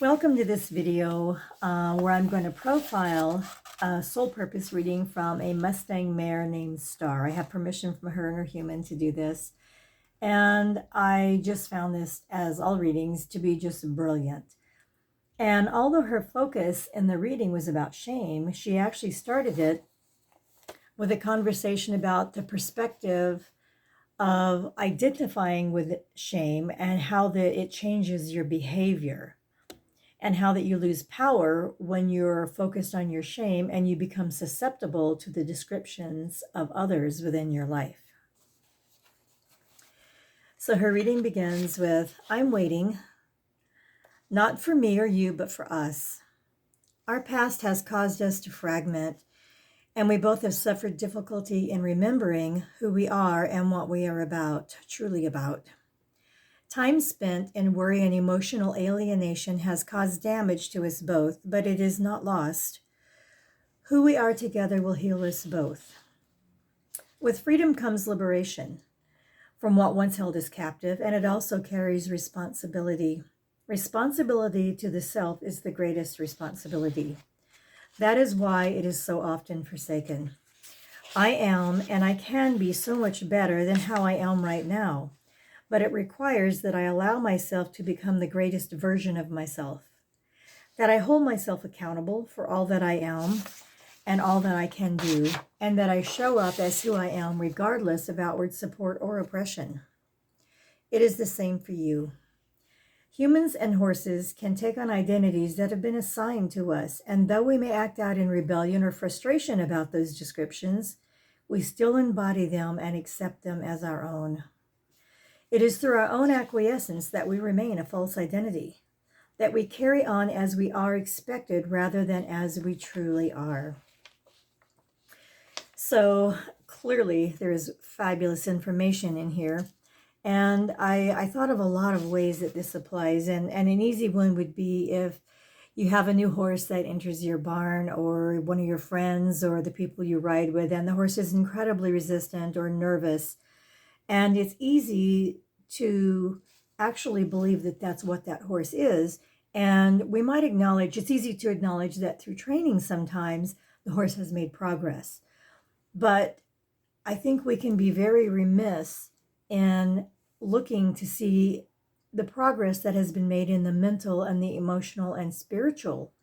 Welcome to this video where I'm going to profile a soul purpose reading from a Mustang Mare named Star. I have permission from her and her human to do this. And I just found this, as all readings, to be just brilliant. And although her focus in the reading was about shame, she actually started it with a conversation about the perspective of identifying with shame and how that it changes your behavior, and how that you lose power when you're focused on your shame and you become susceptible to the descriptions of others within your life. So her reading begins with, I'm waiting, not for me or you, but for us. Our past has caused us to fragment, and we both have suffered difficulty in remembering who we are and what we are about, truly about. Time spent in worry and emotional alienation has caused damage to us both, but it is not lost. Who we are together will heal us both. With freedom comes liberation from what once held us captive, and it also carries responsibility. Responsibility to the self is the greatest responsibility. That is why it is so often forsaken. I am and I can be so much better than how I am right now, but it requires that I allow myself to become the greatest version of myself, that I hold myself accountable for all that I am and all that I can do, and that I show up as who I am regardless of outward support or oppression. It is the same for you. Humans and horses can take on identities that have been assigned to us, and though we may act out in rebellion or frustration about those descriptions, we still embody them and accept them as our own. It is through our own acquiescence that we remain a false identity, that we carry on as we are expected rather than as we truly are. So clearly there's fabulous information in here. And I thought of a lot of ways that this applies. And an easy one would be if you have a new horse that enters your barn, or one of your friends or the people you ride with, and the horse is incredibly resistant or nervous. And it's easy to actually believe that that's what that horse is. And we might acknowledge, it's easy to acknowledge that through training sometimes the horse has made progress. But I think we can be very remiss in looking to see the progress that has been made in the mental and the emotional and spiritual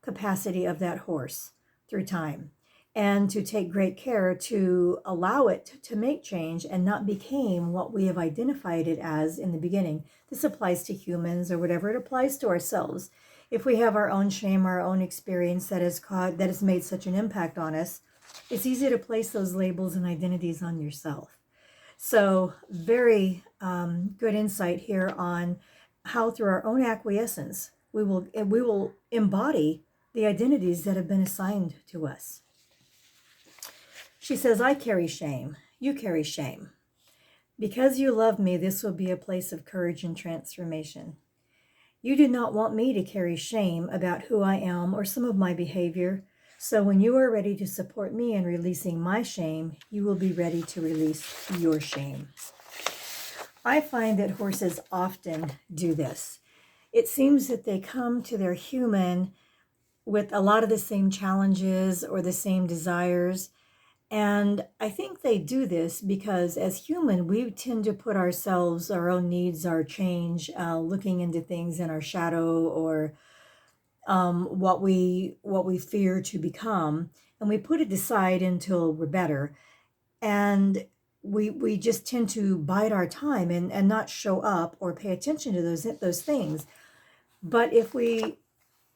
capacity of that horse through time, and to take great care to allow it to make change and not become what we have identified it as in the beginning. This applies to humans or whatever, it applies to ourselves. If we have our own shame, our own experience that has made such an impact on us, it's easy to place those labels and identities on yourself. So very good insight here on how through our own acquiescence we will embody the identities that have been assigned to us. She says, I carry shame. You carry shame. Because you love me, this will be a place of courage and transformation. You do not want me to carry shame about who I am or some of my behavior. So when you are ready to support me in releasing my shame, you will be ready to release your shame. I find that horses often do this. It seems that they come to their human with a lot of the same challenges or the same desires. And I think they do this because as human, we tend to put ourselves, our own needs, our change, looking into things in our shadow, or what we fear to become, and we put it aside until we're better. And we just tend to bide our time and not show up or pay attention to those things. But if we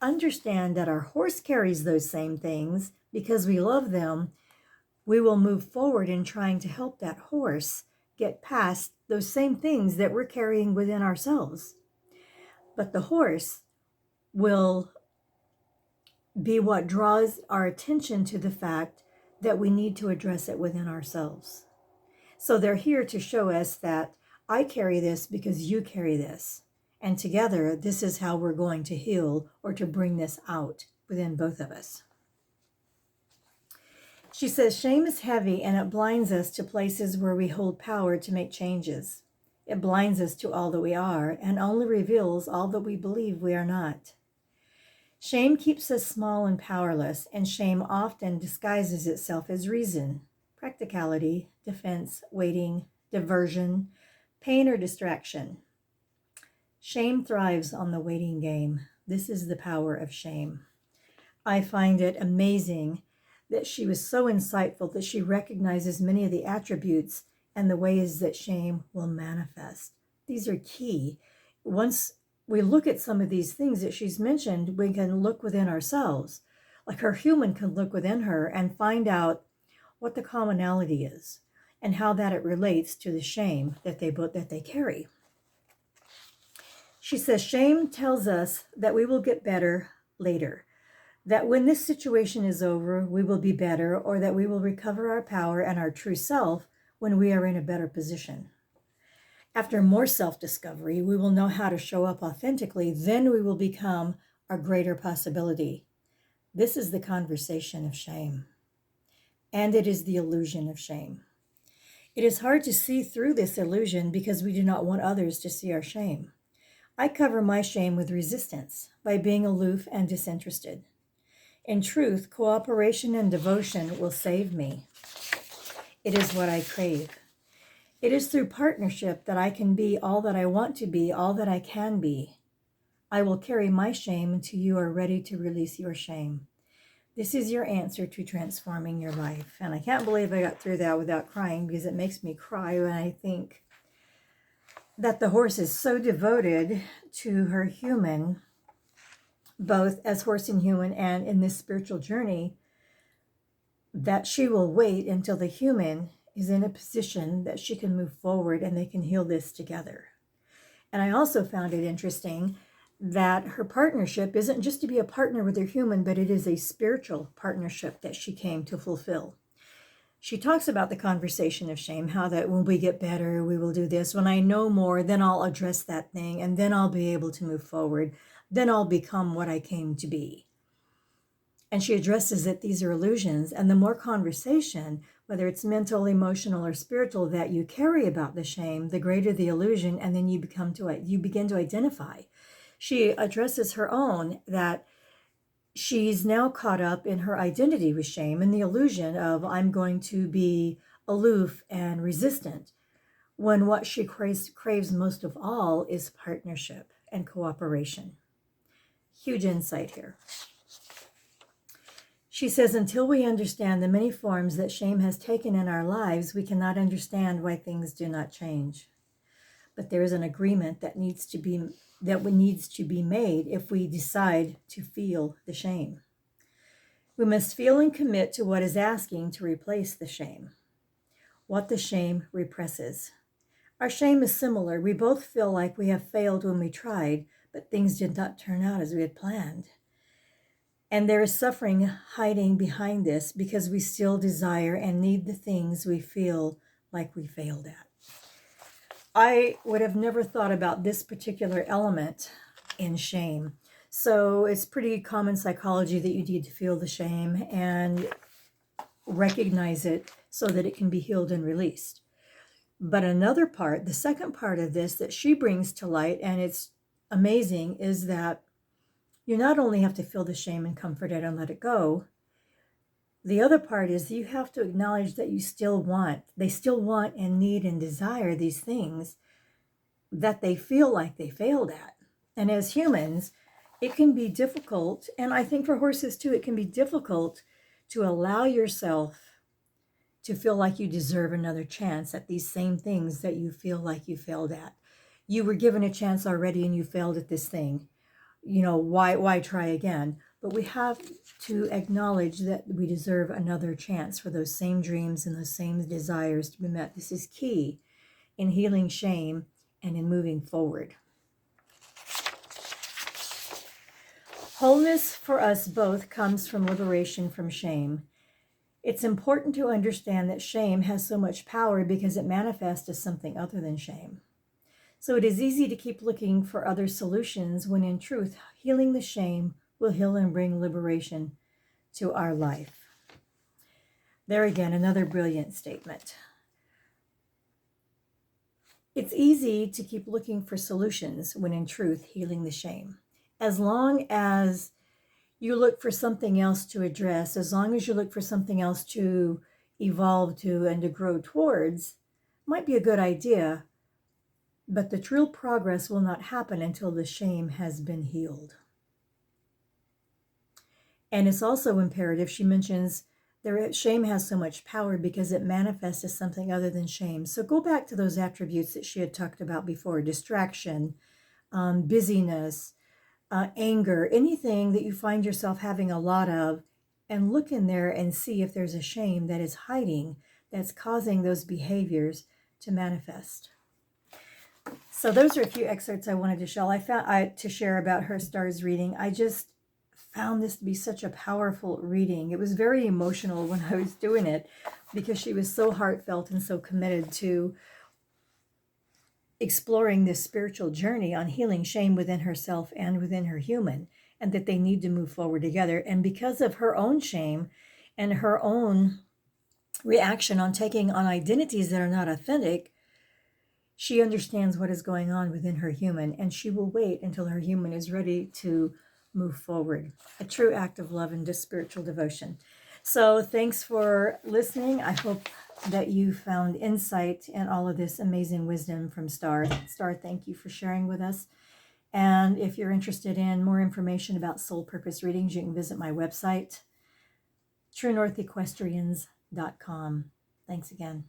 understand that our horse carries those same things because we love them, we will move forward in trying to help that horse get past those same things that we're carrying within ourselves. But the horse will be what draws our attention to the fact that we need to address it within ourselves. So they're here to show us that I carry this because you carry this. And together, this is how we're going to heal or to bring this out within both of us. She says, shame is heavy and it blinds us to places where we hold power to make changes. It blinds us to all that we are and only reveals all that we believe we are not. Shame keeps us small and powerless, and shame often disguises itself as reason, practicality, defense, waiting, diversion, pain, or distraction. Shame thrives on the waiting game. This is the power of shame. I find it amazing that she was so insightful that she recognizes many of the attributes and the ways that shame will manifest. These are key. Once we look at some of these things that she's mentioned, we can look within ourselves. Like her human can look within her and find out what the commonality is and how that it relates to the shame that they carry. She says shame tells us that we will get better later, that when this situation is over, we will be better, or that we will recover our power and our true self when we are in a better position. After more self-discovery, we will know how to show up authentically. Then we will become our greater possibility. This is the conversation of shame, and it is the illusion of shame. It is hard to see through this illusion because we do not want others to see our shame. I cover my shame with resistance by being aloof and disinterested. In truth, cooperation and devotion will save me. It is what I crave. It is through partnership that I can be all that I want to be, all that I can be. I will carry my shame until you are ready to release your shame. This is your answer to transforming your life. And I can't believe I got through that without crying, because it makes me cry when I think that the horse is so devoted to her human, both as horse and human and in this spiritual journey, that she will wait until the human is in a position that she can move forward and they can heal this together. And I also found it interesting that her partnership isn't just to be a partner with her human, but it is a spiritual partnership that she came to fulfill. She talks about the conversation of shame, how that when we get better, we will do this. When I know more, then I'll address that thing, and then I'll be able to move forward. Then I'll become what I came to be. And she addresses that these are illusions, and the more conversation, whether it's mental, emotional, or spiritual, that you carry about the shame, the greater the illusion, and then you begin to identify. She addresses her own, that she's now caught up in her identity with shame and the illusion of I'm going to be aloof and resistant, when what she craves most of all is partnership and cooperation. Huge insight here. She says, until we understand the many forms that shame has taken in our lives, we cannot understand why things do not change. But there is an agreement that needs to be made if we decide to feel the shame. We must feel and commit to what is asking to replace the shame, what the shame represses. Our shame is similar. We both feel like we have failed when we tried, but things did not turn out as we had planned. And there is suffering hiding behind this because we still desire and need the things we feel like we failed at. I would have never thought about this particular element in shame. So it's pretty common psychology that you need to feel the shame and recognize it so that it can be healed and released. But another part, the second part of this that she brings to light, and it's amazing, is that you not only have to feel the shame and comfort it and let it go. The other part is you have to acknowledge that they still want and need and desire these things that they feel like they failed at. And as humans, it can be difficult, and I think for horses too, it can be difficult to allow yourself to feel like you deserve another chance at these same things that you feel like you failed at. You were given a chance already and you failed at this thing. Why try again? But we have to acknowledge that we deserve another chance for those same dreams and those same desires to be met. This is key in healing shame and in moving forward. Wholeness for us both comes from liberation from shame. It's important to understand that shame has so much power because it manifests as something other than shame. So it is easy to keep looking for other solutions when in truth, healing the shame will heal and bring liberation to our life. There again, another brilliant statement. It's easy to keep looking for solutions when in truth, healing the shame. As long as you look for something else to address, as long as you look for something else to evolve to and to grow towards, might be a good idea. But the true progress will not happen until the shame has been healed. And it's also imperative, she mentions, shame has so much power because it manifests as something other than shame. So go back to those attributes that she had talked about before: distraction, busyness, anger, anything that you find yourself having a lot of, and look in there and see if there's a shame that is hiding, that's causing those behaviors to manifest. So those are a few excerpts I wanted to share about her stars reading. I just found this to be such a powerful reading. It was very emotional when I was doing it because she was so heartfelt and so committed to exploring this spiritual journey on healing shame within herself and within her human, and that they need to move forward together. And because of her own shame and her own reaction on taking on identities that are not authentic, she understands what is going on within her human, and she will wait until her human is ready to move forward. A true act of love and spiritual devotion. So thanks for listening. I hope that you found insight in all of this amazing wisdom from Star. Star, thank you for sharing with us. And if you're interested in more information about soul purpose readings, you can visit my website, truenorthequestrians.com. Thanks again.